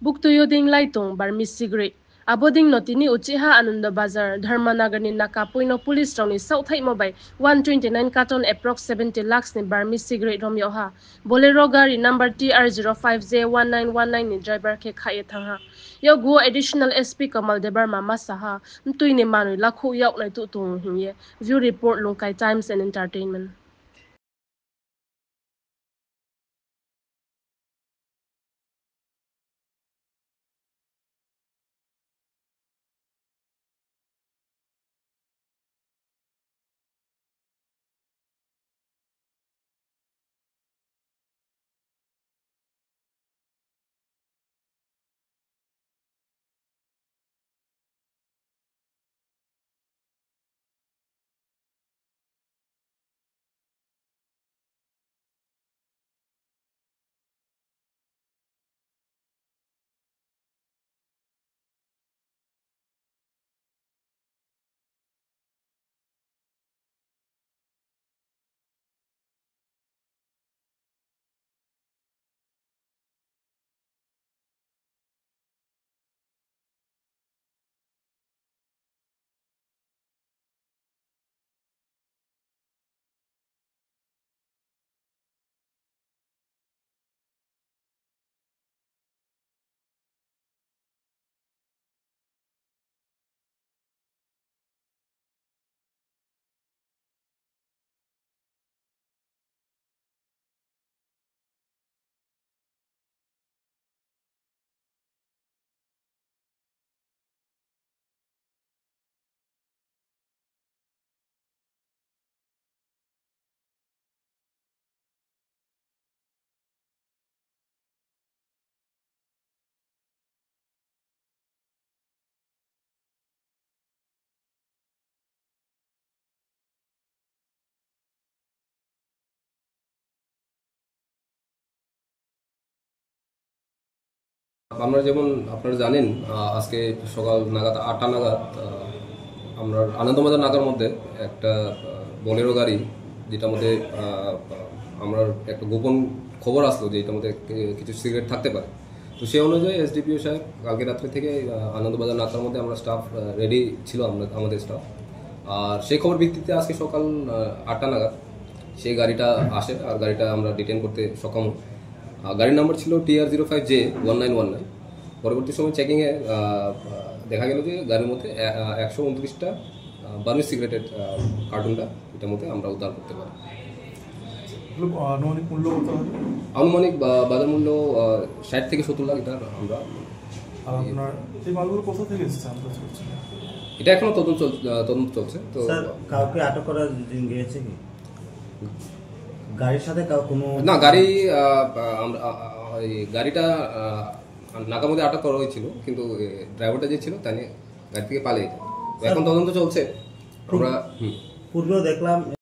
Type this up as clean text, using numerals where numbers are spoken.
Buktuyoding Laitong Barmis Sigri. Aboding notini Uchiha Ananda Bazar, Dharmanagar ni Nakapuino Police Town ni South Hai Mobile 129 carton approx 70 lakhs ni Barmis Sigri Romyoha. Bolero gari number TR05J1919 ni driver ke khaye thangha. Yo go additional SP Kamal Debar Mama Saha. Mtui ni Manu Lakhu Yauk na tutung hingye. View report Lungkai Times and Entertainment. আমরা যেমন আপনারা জানেন আজকে সকাল নাগাদ ৮টা নাগাদ আমরা আনন্দবাজার নাকার মধ্যে একটা বোলেরো গাড়ি যেটার মধ্যে আমরা একটা গোপন খবর আসলো যে এটার মধ্যে কিছু সিগারেট থাকতে পারে। তো সেই অনুযায়ী এসডিপিও সাহেব কালকে রাত্রে থেকে আনন্দবাজার নাকার মধ্যে আমরা স্টাফ রেডি ছিল, আমাদের স্টাফ। আর সেই খবর ভিত্তিতে আজকে সকাল ৮টা নাগাদ সেই গাড়িটা আসে আর গাড়িটা আমরা ডিটেন করতে সক্ষম হই। গাড়ির নাম্বার ছিল TR05J1919। পরবর্তী সময় চেকিংয়ে দেখা গেল যে গাড়ির মধ্যে ১২৯টা বার্মিজ সিগারেটের কার্টুনটা এটার মধ্যে আমরা উদ্ধার করতে পারি। আনুমানিক বাজার মূল্য ৬০ থেকে ৭০ লাখ। এটা আমরা এটা এখনো তদন্ত চলছে। তো কাউকে আটক করা গিয়েছে কি গাড়ির সাথে কোনো না? গাড়িটা নাকার মধ্যে আটক করা হয়েছিল, কিন্তু ড্রাইভারটা যে ছিল তা নিয়ে গাড়ি থেকে পালিয়ে যায়। এখন তদন্ত চলছে। আমরা পূর্বেও দেখলাম